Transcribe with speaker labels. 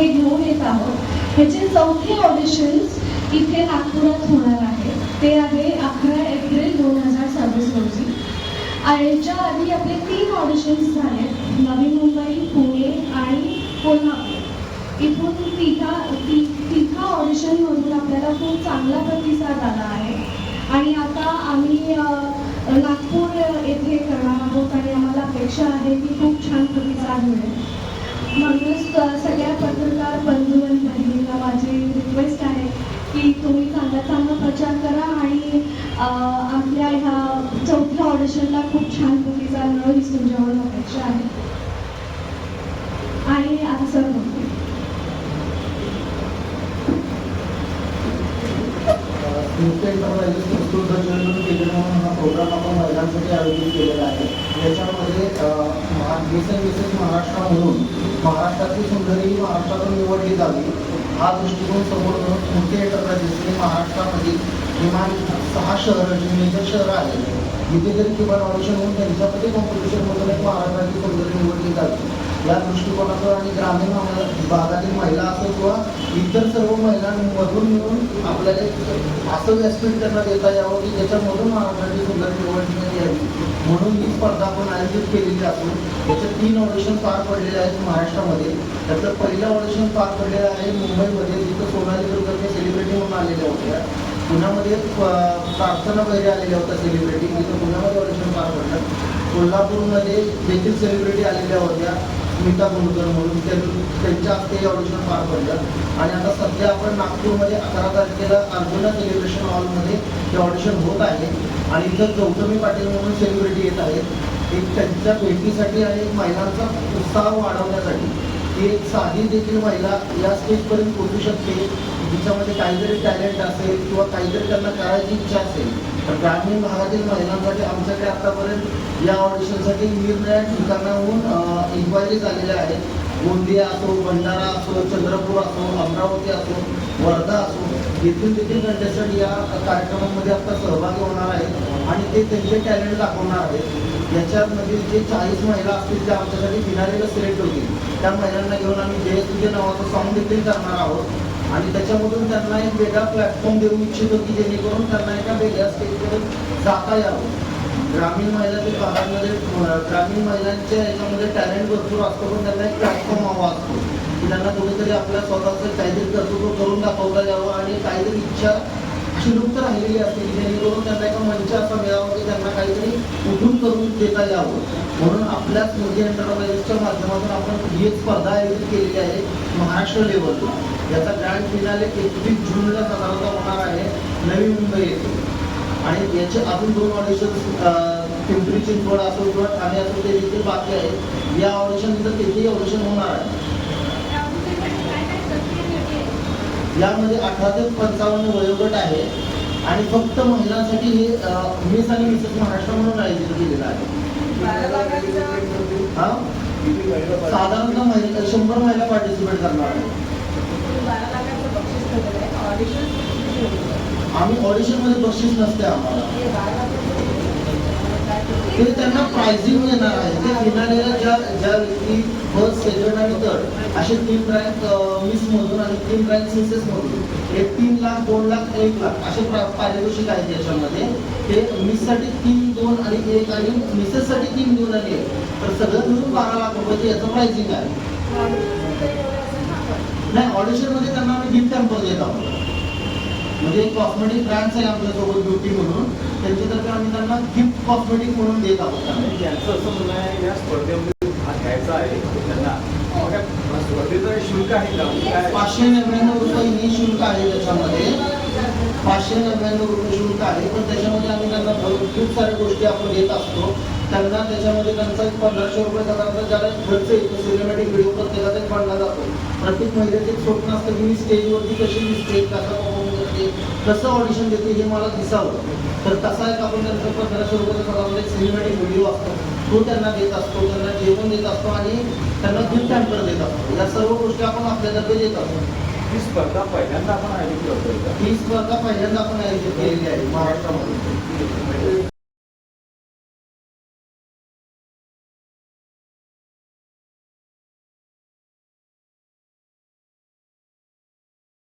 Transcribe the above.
Speaker 1: हे घेऊन येत आहोत. ह्याचे चौथे ऑडिशन्स इथे नागपुरात होणार आहे. ते आहे 11 एप्रिल 2026 रोजी. याच्या आधी आपले 3 ऑडिशन्स झाले, नवी मुंबई, पुणे आणि कोल्हापूर. इथून तिथा ऑडिशनमधून आपल्याला खूप चांगला प्रतिसाद आला आहे आणि आता आम्ही नागपूर येथे करणार आहोत आणि आम्हाला अपेक्षा आहे की खूप छान प्रतिसाद मिळेल. म्हणूनच सगळ्या पत्रकार बंधू आणि बहिणींना माझी रिक्वेस्ट आहे की तुम्ही चांगला प्रचार करा आणि आपल्या ह्या चौथ्या ऑडिशनला खूप छान प्रतिसाद मिळेल ही तुमच्याकडून अपेक्षा आहे. आणि आता सर बोलते.
Speaker 2: हा प्रोग्राम आपण महिलांसाठी आयोजित केलेला आहे. याच्यामध्ये मिसेस महाराष्ट्र म्हणून महाराष्ट्रातली सुंदरी महाराष्ट्रातून निवडली जावी हा दृष्टिकोन समोर घेऊन स्फूर्ती एंटरप्राइजेसने महाराष्ट्रामध्ये किमान 6 शहरं जी मेजर शहरं आहेत जिथे तरी किमान ऑडिशन होऊन त्यांच्यामध्ये कॉम्पिटिशनमधून एक महाराष्ट्राची सुंदरी निवडली जावी या दृष्टिकोनातून आणि ग्रामीण भागातील महिला असो किंवा इतर सर्व महिलांमधून मिळून आपल्याला असं व्यासपीठ त्यांना देता यावं की ज्याच्यामधून महाराष्ट्राची सुंदर निवडण्यात यावी म्हणून ही स्पर्धा आपण आयोजित केलेली असून याचे 3 ऑडिशन पार पडलेले आहेत महाराष्ट्रामध्ये. त्यातलं पहिलं ऑडिशन पार पडलेलं आहे मुंबईमध्ये, जिथं सोनाली दुर्गचे सेलिब्रिटी म्हणून आलेल्या होत्या. पुण्यामध्ये प्रार्थना वगैरे आलेल्या होत्या सेलिब्रिटी, जिथं पुण्यामध्ये ऑडिशन पार पडलं. कोल्हापूरमध्ये देखील सेलिब्रिटी आलेल्या होत्या, स्मिता गुंडकर म्हणून, त्यांच्या हस्ते ऑडिशन पार पडलं. आणि आता सध्या आपण नागपूरमध्ये 11 तारखेला अर्जुना सेलिब्रेशन हॉलमध्ये हे ऑडिशन होत आहे आणि इथं गौतमी पाटील म्हणून सेलिब्रिटी येत आहेत. एक त्यांच्या भेटीसाठी आणि महिलांचा उत्साह वाढवण्यासाठी की एक साधी देखील महिला या स्टेजपर्यंत पोहोचू शकते, जिच्यामध्ये काहीतरी टॅलेंट असेल किंवा काहीतरी त्यांना करायची इच्छा असेल. तर ग्रामीण भागातील महिलांसाठी आमच्याकडे आतापर्यंत या ऑडिशनसाठी निरनिराळ्या ठिकाणाहून इन्क्वायरीज आलेल्या आहेत. गोंदिया असो, भंडारा असो, चंद्रपूर असो, अमरावती असो, वर्धा असो, येथील देखील कंटेस्टंट या कार्यक्रमामध्ये आता सहभागी होणार आहेत आणि ते त्यांचे टॅलेंट दाखवणार आहेत. याच्यामध्ये जे 40 महिला असतील त्या आमच्यासाठी फिनालेला सिलेक्ट होतील. त्या महिलांना घेऊन आम्ही जय तुझे नावाचं सॉन्ग देखील करणार आहोत आणि त्याच्यामधून त्यांना एक वेगळा प्लॅटफॉर्म देऊ इच्छितो की जेणेकरून त्यांना एका वेगळ्या स्टेजवर जाता यावं. ग्रामीण महिलांच्या भागांमध्ये ग्रामीण महिलांच्या याच्यामध्ये टॅलेंट भरपूर असतो, पण त्यांना एक प्लॅटफॉर्म हवा असतो की त्यांना कुठेतरी आपल्या स्वतःचं काहीतरी कर्तृत्व करून दाखवता यावं आणि काहीतरी इच्छा शिलुप्त राहिलेली असते की जेणेकरून त्यांना एका मंच असा मिळावा की त्यांना काहीतरी उठून करून देता यावं. म्हणून आपल्याच मीडिया एंटरप्राइजेसच्या माध्यमातून आपण ही एक स्पर्धा आयोजित केलेली आहे महाराष्ट्र लेवलला. याचा ग्रँड फिनाले 31 जूनला साधारणतः होणार आहे नवी मुंबई येथे. आणि याचे अजून 2 ऑडिशन्स पिंपरी चिंचवड असो किंवा ठाणे असो ते देखील बाकी आहेत. या ऑडिशन नंतर तेथेही ऑडिशन होणार आहे. यामध्ये 18 ते 55 वयोगट आहे आणि फक्त महिलांसाठी हे मिस आणि मिसेस महाराष्ट्र म्हणून आयोजित केलेलं आहे. साधारणतः 100 महिला पार्टिसिपेट करणार आहे. आम्ही ऑडिशनमध्ये बक्षीस नसते आम्हाला, ते त्यांना प्राइझिंग येणार आहे. ते फिनालेला ज्या व्यक्ती फर्स्ट, सेकंड आणि थर्ड असे 3 रँक मिसमधून आणि 3 रँक मिसेसमधून एक 3 लाख, 2 लाख, 1 लाख असे पारितोषिक आहेत. याच्यामध्ये ते मिससाठी 3, 2 आणि 1 आणि मिसेससाठी 3, 2 आणि 1 तर सगळं मिळून 12 लाख रुपयाचे याचं प्राइझिंग आहे. नाही, ऑडिशनमध्ये त्यांना आम्ही गिफ्ट हॅम्पर देत आहोत. म्हणजे एक कॉस्मेटिक ब्रँड्स आहे आपल्यासोबत ब्युटी म्हणून, त्यांच्यातर्फे आम्ही त्यांना गिफ्ट कॉस्मेटिक म्हणून देत आहोत.
Speaker 3: त्यांचं असं म्हणणं आहे या स्पर्धेमध्ये भाग घ्यायचा आहे त्यांना स्पर्धेचं शुल्क आहे का?
Speaker 2: 599 रुपये ही शुल्क आहे. त्याच्यामध्ये 599 रुपये शुल्क आहे, पण त्याच्यामध्ये आम्ही त्यांना खूप साऱ्या गोष्टी आपण देत असतो. त्यांना त्याच्यामध्ये त्यांचा 1500 रुपये साधारणतः ज्याला खर्च येतो सिनेमॅटिक व्हिडिओ प्रत्येकाचा एक फंडला जातो. प्रत्येक महिलेचे एक स्वप्न असतं की मी स्टेजवरती कशी दिसते, कसा परफॉर्म करते, कसं ऑडिशन देते हे मला दिसावं. तर तसा एक आपण त्यांचा 1500 रुपयाचा साधारण एक सिनेमॅटिक व्हिडिओ असतो तो त्यांना देत असतो, त्यांना जेवण देत असतो आणि त्यांना गिफ्ट हॅम्पर देत असतो. या सर्व गोष्टी आपण आपल्यातर्फे देत असतो.
Speaker 3: ही स्पर्धा पहिल्यांदा आपण आयोजित करतोय.
Speaker 2: ही स्पर्धा पहिल्यांदा आपण आयोजित केलेली आहे महाराष्ट्रामध्ये.